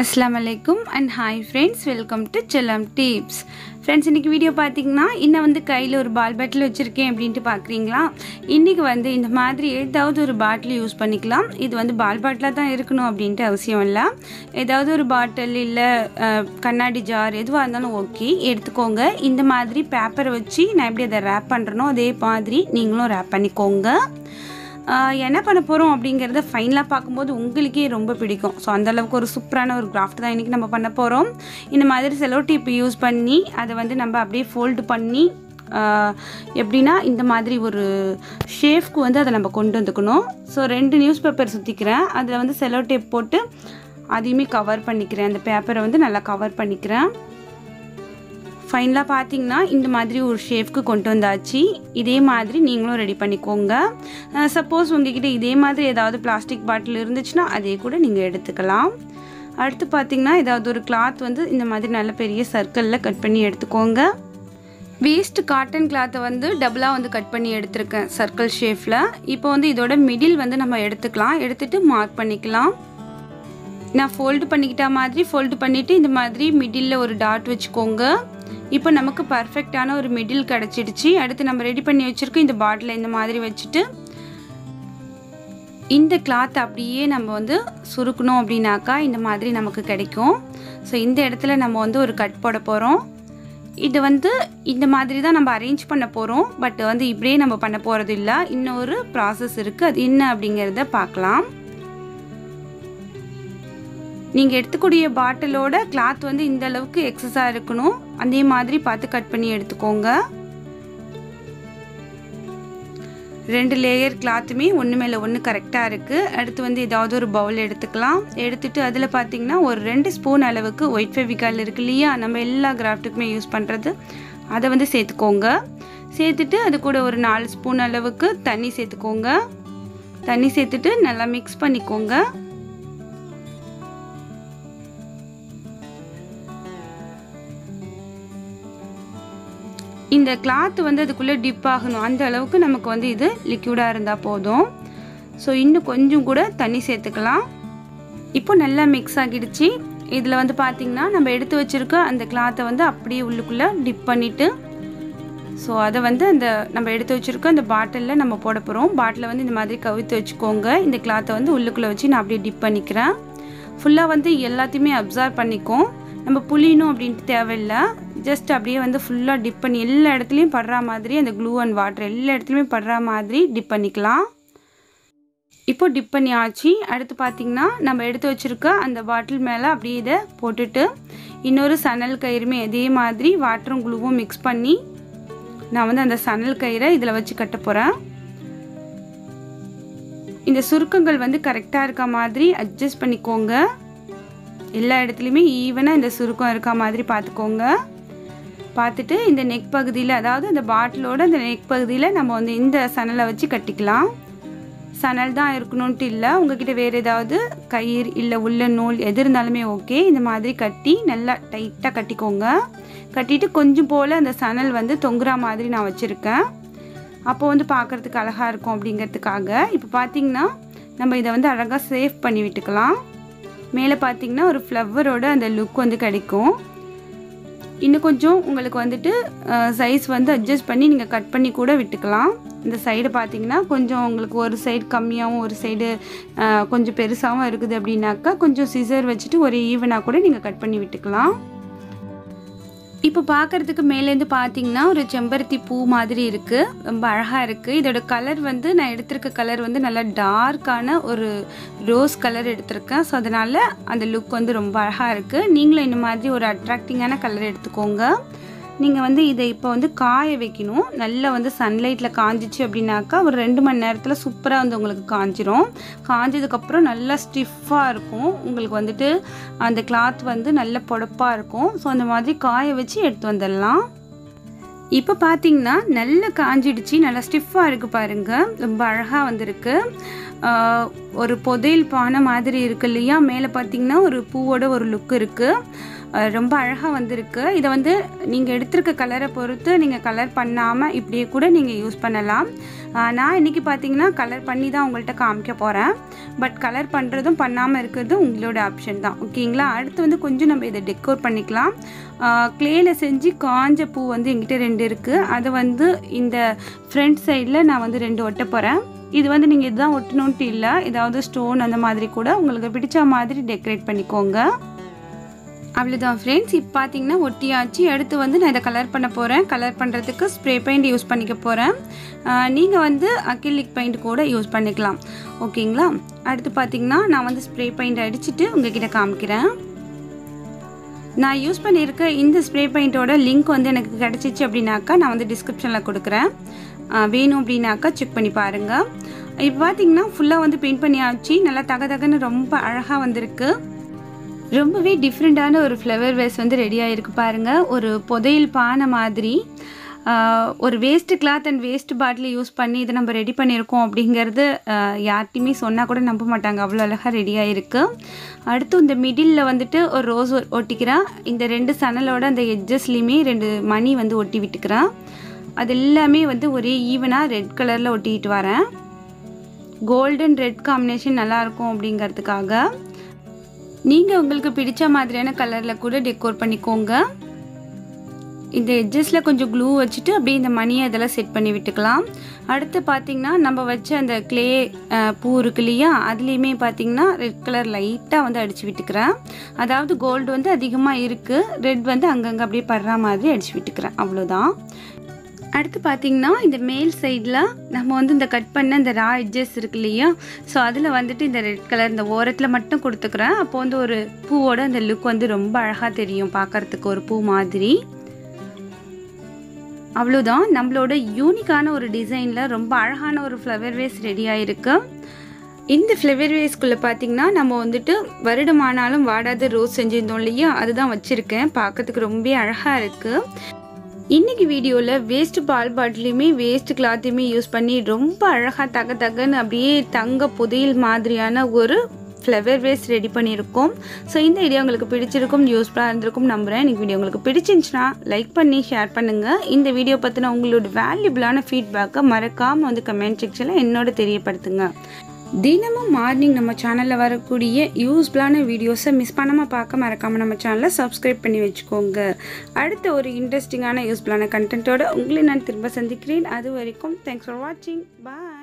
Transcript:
Assalamualaikum and hi friends, welcome to Chellam Tips. Friends, இன்னைக்கு video பாத்தீங்கன்னா இன்ன வந்து கையில ஒரு பால் பாட்டில் வச்சிருக்கேன் அப்படினு பாக்குறீங்களா? இன்னைக்கு வந்து இந்த மாதிரி ஏதாவது ஒரு பாட்டில் யூஸ் பண்ணிக்கலாம். இது வந்து பால் பாட்டிலா தான் இருக்கணும் அப்படினு அவசியம் இல்ல. ஏதாவது ஒரு பாட்டில் இல்ல கண்ணாடி ஜார் எதுவா இருந்தாலும் ஓகே எடுத்துக்கோங்க. இந்த மாதிரி பேப்பரை வச்சு நான் எப்படி அதை ராப் பண்றனோ அதே மாதிரி நீங்களும் ராப் பண்ணிக்கோங்க. என்ன பண்ண போறோம் அப்படிங்கறத ஃபைனலா பாக்கும்போது உங்களுக்கே ரொம்ப பிடிக்கும். சோ அந்த அளவுக்கு ஒரு சூப்பரான ஒரு கிராஃப்ட் தான் இன்னைக்கு நம்ம பண்ண போறோம். இந்த மாதிரி செலோ டேப் யூஸ் பண்ணி அதை வந்து நம்ம அப்படியே ஃபோல்ட் பண்ணி எப்படினா இந்த மாதிரி ஒரு ஷேப்க்கு வந்து அதை நம்ம கொண்டு வந்துக்கணும். சோ ரெண்டு நியூஸ் பேப்பர் சுத்திக்கிறேன். அதுல வந்து செலோ டேப் போட்டு அதையுமே கவர் பண்ணிக்கிறேன். அந்த பேப்பரை வந்து நல்லா கவர் பண்ணிக்கிறேன். ஃபைனலா பாத்தீங்கன்னா இந்த மாதிரி ஒரு ஷேப்க்கு கொண்டு வந்தாச்சு. இதே மாதிரி நீங்களும் ரெடி பண்ணிக்கோங்க. சப்போஸ் உங்ககிட்ட இதே மாதிரி ஏதாவது பிளாஸ்டிக் பாட்டில் இருந்துச்சுன்னா அதே கூட நீங்க எடுத்துக்கலாம். அடுத்து பாத்தீங்கன்னா ஏதாவது ஒரு கிளாத் வந்து இந்த மாதிரி நல்ல பெரிய சர்க்கிள்ல கட் பண்ணி எடுத்துக்கோங்க. வேஸ்ட் காட்டன் கிளாத்தை வந்து டபுளா வந்து கட் பண்ணி எடுத்துருக்கேன் சர்க்கிள் ஷேப்ல. இப்போ வந்து இதோட மிடில் வந்து நம்ம எடுத்துக்கலாம். எடுத்துட்டு மார்க் பண்ணிக்கலாம். நான் ஃபோல்ட் பண்ணிக்கிட்ட மாதிரி ஃபோல்ட் பண்ணிட்டு இந்த மாதிரி மிடில்ல ஒரு டாட் வச்சுக்கோங்க. இப்போ நமக்கு பர்ஃபெக்ட்டான ஒரு மிடில் கிடைச்சிடுச்சு. அடுத்து நம்ம ரெடி பண்ணி வச்சிருக்க இந்த பாட்டிலை இந்த மாதிரி வச்சுட்டு இந்த கிளாத் அப்படியே நம்ம வந்து சுருக்கணும் அப்படின்னாக்கா இந்த மாதிரி நமக்கு கிடைக்கும். ஸோ இந்த இடத்துல நம்ம வந்து ஒரு கட் போட போகிறோம். இது வந்து இந்த மாதிரி தான் நம்ம அரேஞ்ச் பண்ண போகிறோம். பட் வந்து இப்படியே நம்ம பண்ண போகிறது இல்லை. இன்னொரு ப்ராசஸ் இருக்குது. அது என்ன அப்படிங்கிறத பார்க்கலாம். நீங்கள் எடுத்துக்கூடிய பாட்டிலோட கிளாத் வந்து இந்த அளவுக்கு எக்ஸஸாக இருக்கணும். அதே மாதிரி பார்த்து கட் பண்ணி எடுத்துக்கோங்க. ரெண்டு லேயர் கிளாத்துமே ஒன்று மேலே ஒன்று கரெக்டாக இருக்குது. அடுத்து வந்து ஏதாவது ஒரு பவுல் எடுத்துக்கலாம். எடுத்துட்டு அதில் பார்த்தீங்கன்னா ஒரு 2 ஸ்பூன் அளவுக்கு ஒயிட் ஃபெவிகால் இருக்கு இல்லையா, நம்ம எல்லா கிராஃப்ட்டுக்குமே யூஸ் பண்ணுறது, அதை வந்து சேர்த்துக்கோங்க. சேர்த்துட்டு அது கூட ஒரு 4 ஸ்பூன் அளவுக்கு தண்ணி சேர்த்துக்கோங்க. தண்ணி சேர்த்துட்டு நல்லா மிக்ஸ் பண்ணிக்கோங்க. இந்த கிளாத் வந்து அதுக்குள்ளே டிப் ஆகணும். அந்த அளவுக்கு நமக்கு வந்து இது லிக்விடாக இருந்தால் போதும். ஸோ இன்னும் கொஞ்சம் கூட தண்ணி சேர்த்துக்கலாம். இப்போ நல்லா மிக்ஸ் ஆகிடுச்சு. இதில் வந்து பார்த்திங்கன்னா நம்ம எடுத்து வச்சுருக்க அந்த கிளாத்தை வந்து அப்படியே உள்ளுக்குள்ளே டிப் பண்ணிவிட்டு ஸோ அதை வந்து அந்த நம்ம எடுத்து வச்சுருக்க அந்த பாட்டிலில் நம்ம போட போகிறோம். பாட்டிலை வந்து இந்த மாதிரி கவித்து வச்சுக்கோங்க. இந்த கிளாத்தை வந்து உள்ளுக்குள்ளே வச்சு நான் அப்படியே டிப் பண்ணிக்கிறேன். ஃபுல்லாக வந்து எல்லாத்தையுமே அப்சர்வ் பண்ணிக்கும். நம்ம புளியணும் அப்படின்ட்டு தேவையில்லை. ஜஸ்ட் அப்படியே வந்து ஃபுல்லாக டிப் பண்ணி எல்லா இடத்துலையும் படுற மாதிரி அந்த க்ளூ அண்ட் வாட்டர் எல்லா இடத்துலையுமே படுற மாதிரி டிப் பண்ணிக்கலாம். இப்போ டிப் பண்ணி ஆச்சு. அடுத்து பார்த்திங்கன்னா நம்ம எடுத்து வச்சுருக்க அந்த பாட்டில் மேலே அப்படியே இதை போட்டுட்டு இன்னொரு சணல் கயிறுமே அதே மாதிரி வாட்டரும் க்ளூவும் மிக்ஸ் பண்ணி நான் வந்து அந்த சணல் கயிறை இதில் வச்சு கட்ட போகிறேன். இந்த சுருக்கங்கள் வந்து கரெக்டாக இருக்க மாதிரி அட்ஜஸ்ட் பண்ணிக்கோங்க. எல்லா இடத்துலையுமே ஈவனாக இந்த சுருக்கம் இருக்க மாதிரி பார்த்துக்கோங்க. பார்த்துட்டு இந்த நெக் பகுதியில், அதாவது இந்த பாட்டிலோட அந்த நெக் பகுதியில் நம்ம வந்து இந்த சணலை வச்சு கட்டிக்கலாம். சணல் தான் இருக்கணும்ட்டு இல்லை, உங்ககிட்ட வேறு ஏதாவது கயிறு இல்லை உள்ள நூல் எது இருந்தாலுமே ஓகே. இந்த மாதிரி கட்டி நல்லா டைட்டாக கட்டிக்கோங்க. கட்டிட்டு கொஞ்சம் போல் அந்த சணல் வந்து தொங்குற மாதிரி நான் வச்சுருக்கேன். அப்போ வந்து பார்க்குறதுக்கு அழகாக இருக்கும் அப்படிங்கிறதுக்காக. இப்போ பார்த்திங்கன்னா நம்ம இதை வந்து அழகாக சேவ் பண்ணி விட்டுக்கலாம். மேலே பார்த்திங்கன்னா ஒரு ஃப்ளவரோட அந்த லுக் வந்து கிடைக்கும். இன்னும் கொஞ்சம் உங்களுக்கு வந்துட்டு சைஸ் வந்து அட்ஜஸ்ட் பண்ணி நீங்கள் கட் பண்ணி கூட விட்டுக்கலாம். இந்த சைடு பார்த்திங்கன்னா கொஞ்சம் உங்களுக்கு ஒரு சைடு கம்மியாகவும் ஒரு சைடு கொஞ்சம் பெருசாகவும் இருக்குது அப்படின்னாக்கா கொஞ்சம் சிசர் வச்சுட்டு ஒரு ஈவனாக கூட நீங்கள் கட் பண்ணி விட்டுக்கலாம். இப்போ பார்க்குறதுக்கு மேலேருந்து பார்த்தீங்கன்னா ஒரு செம்பருத்தி பூ மாதிரி இருக்குது. ரொம்ப அழகாக இருக்குது. இதோட கலர் வந்து நான் எடுத்திருக்க கலர் வந்து நல்லா டார்க்கான ஒரு ரோஸ் கலர் எடுத்திருக்கேன். ஸோ அதனால் அந்த லுக் வந்து ரொம்ப அழகாக இருக்குது. நீங்களும் இந்த மாதிரி ஒரு அட்ராக்டிங்கான கலர் எடுத்துக்கோங்க. நீங்கள் வந்து இதை இப்போ வந்து காய வைக்கணும். நல்லா வந்து சன்லைட்டில் காஞ்சிச்சு அப்படின்னாக்கா ஒரு 2 மணி நேரத்தில் சூப்பராக வந்து உங்களுக்கு காஞ்சிரும். காஞ்சதுக்கப்புறம் நல்லா ஸ்டிஃபாக இருக்கும். உங்களுக்கு வந்துட்டு அந்த கிளாத் வந்து நல்ல பொடப்பாக இருக்கும். ஸோ அந்த மாதிரி காய வச்சு எடுத்து வந்துடலாம். இப்போ பார்த்தீங்கன்னா நல்லா காஞ்சிடுச்சு. நல்லா ஸ்டிஃபாக இருக்குது பாருங்கள். ரொம்ப அழகாக வந்திருக்கு. ஒரு புதையல் பானை மாதிரி இருக்கு இல்லையா, மேலே பார்த்தீங்கன்னா ஒரு பூவோட ஒரு லுக் இருக்குது. ரொம்ப அழகாக வந்திருக்கு. இதை வந்து நீங்கள் எடுத்திருக்க கலரை பொறுத்து நீங்கள் கலர் பண்ணாமல் இப்படியே கூட நீங்கள் யூஸ் பண்ணலாம். நான் இன்றைக்கி பார்த்தீங்கன்னா கலர் பண்ணி தான் உங்கள்கிட்ட காமிக்க போகிறேன். பட் கலர் பண்ணுறதும் பண்ணாமல் இருக்கிறதும் உங்களோட ஆப்ஷன் தான். ஓகேங்களா? அடுத்து வந்து கொஞ்சம் நம்ம இதை டெக்கோர் பண்ணிக்கலாம். க்ளேயில் செஞ்சு காஞ்ச பூ வந்து எங்கிட்ட 2 இருக்குது. அதை வந்து இந்த ஃப்ரண்ட் சைடில் நான் வந்து 2 ஒட்ட போகிறேன். இது வந்து நீங்கள் இதுதான் ஒட்டணுன்ட்டு இல்லை, ஏதாவது ஸ்டோன் அந்த மாதிரி கூட உங்களுக்கு பிடிச்ச மாதிரி டெக்கரேட் பண்ணிக்கோங்க. அவ்வளோதான் ஃப்ரெண்ட்ஸ். இப்போ பார்த்தீங்கன்னா ஒட்டியாச்சு. அடுத்து வந்து நான் இதை கலர் பண்ண போகிறேன். கலர் பண்ணுறதுக்கு ஸ்ப்ரே பெயிண்ட் யூஸ் பண்ணிக்க போகிறேன். நீங்கள் வந்து அக்ரிலிக் பெயிண்ட் கூட யூஸ் பண்ணிக்கலாம். ஓகேங்களா? அடுத்து பார்த்தீங்கன்னா நான் வந்து ஸ்ப்ரே பெயிண்ட் அடிச்சுட்டு உங்ககிட்ட காமிக்கிறேன். நான் யூஸ் பண்ணியிருக்க இந்த ஸ்ப்ரே பெயிண்ட்டோட லிங்க் வந்து எனக்கு கிடச்சிச்சு அப்படின்னாக்கா நான் வந்து டிஸ்கிரிப்ஷனில் கொடுக்குறேன். வேணும் அப்படின்னாக்கா செக் பண்ணி பாருங்கள். இப்போ பார்த்தீங்கன்னா ஃபுல்லாக வந்து பெயிண்ட் பண்ணியாச்சு. நல்லா தகன்னு ரொம்ப அழகாக வந்திருக்கு. ரொம்பவே டிஃப்ரெண்ட்டான ஒரு ஃப்ளவர் வேஸ் வந்து ரெடி ஆகிருக்கு பாருங்கள். ஒரு புதையல் பானை மாதிரி ஒரு waste cloth and waste bottle use பண்ணி இதை நம்ம ரெடி பண்ணியிருக்கோம் அப்படிங்கிறது யார்கிட்டையுமே சொன்னால் கூட நம்ப மாட்டாங்க, அவ்வளோ அழகாக ரெடி ஆகிருக்கு. அடுத்து இந்த மிடில் வந்துட்டு ஒரு ரோஸ் ஒட்டிக்கிறேன். இந்த 2 சணலோட அந்த எட்ஜஸ்லேயுமே 2 மணி வந்து ஒட்டி விட்டுக்கிறேன். அது எல்லாமே வந்து ஒரே ஈவனாக ரெட் கலரில் ஒட்டிக்கிட்டு வரேன். கோல்டன் ரெட் காம்பினேஷன் நல்லாயிருக்கும் அப்படிங்கிறதுக்காக. நீங்கள் உங்களுக்கு பிடிச்ச மாதிரியான கலரில் கூட டெக்கோர் பண்ணிக்கோங்க. இந்த எட்ஜஸில் கொஞ்சம் க்ளூ வச்சுட்டு அப்படியே இந்த மணியை இதெல்லாம் செட் பண்ணி விட்டுக்கலாம். அடுத்து பார்த்திங்கன்னா நம்ம வச்ச அந்த க்ளே பூ இருக்கு இல்லையா, அதுலேயுமே பார்த்திங்கன்னா ரெட் கலர் லைட்டாக வந்து அடித்து விட்டுக்கிறேன். அதாவது கோல்டு வந்து அதிகமாக இருக்குது, ரெட் வந்து அங்கங்கே அப்படியே படுற மாதிரி அடித்து விட்டுக்கிறேன். அவ்வளோதான். அடுத்து பார்த்திங்கன்னா இந்த மேல் சைடில் நம்ம வந்து இந்த கட் பண்ண இந்த ரா எட்ஜஸ் இருக்கு இல்லையா, ஸோ அதில் வந்துட்டு இந்த ரெட் கலர் இந்த ஓரத்தில் மட்டும் கொடுத்துக்கிறேன். அப்போ வந்து ஒரு பூவோட அந்த லுக் வந்து ரொம்ப அழகாக தெரியும் பார்க்குறதுக்கு, ஒரு பூ மாதிரி. அவ்வளோதான். நம்மளோட யூனிக்கான ஒரு டிசைனில் ரொம்ப அழகான ஒரு ஃப்ளவர் வேஸ் ரெடி ஆகிருக்கு. இந்த ஃப்ளவர் வேஸ்க்குள்ளே பார்த்திங்கன்னா நம்ம வந்துட்டு வருடமானாலும் வாடாத ரோஸ் செஞ்சுருந்தோம் இல்லையா, அதுதான் வச்சுருக்கேன். பார்க்கறதுக்கு ரொம்ப அழகாக இருக்குது. இன்றைக்கி வீடியோவில் வேஸ்ட் பால் பாட்டிலையுமே வேஸ்ட் கிளாத்தையுமே யூஸ் பண்ணி ரொம்ப அழகாக தகன்னு அப்படியே தங்க புதையல் மாதிரியான ஒரு ஃப்ளவர் வேஸ் ரெடி பண்ணியிருக்கோம். ஸோ இந்த வீடியோ உங்களுக்கு பிடிச்சிருக்கும், யூஸ்ஃபுல்லாக இருந்திருக்கும் நம்புகிறேன். இன்றைக்கி வீடியோ உங்களுக்கு பிடிச்சிருந்துச்சுன்னா லைக் பண்ணி ஷேர் பண்ணுங்கள். இந்த வீடியோ பற்றின உங்களோட வேல்யூபிளான ஃபீட்பேக்கை மறக்காமல் வந்து கமெண்ட் செக்ஷனில் என்னோட தெரியப்படுத்துங்க. தினமும் மார்னிங் நம்ம சேனலில் வரக்கூடிய யூஸ்ஃபுல்லான வீடியோஸை மிஸ் பண்ணாமல் பார்க்க மறக்காமல் நம்ம சேனலை சப்ஸ்கிரைப் பண்ணி வச்சுக்கோங்க. அடுத்த ஒரு இன்ட்ரெஸ்டிங்கான யூஸ்ஃபுல்லான கண்டென்ட்டோட உங்களை நான் திரும்ப சந்திக்கிறேன். அது வரைக்கும் தேங்க்ஸ் ஃபார் வாட்சிங். பாய்.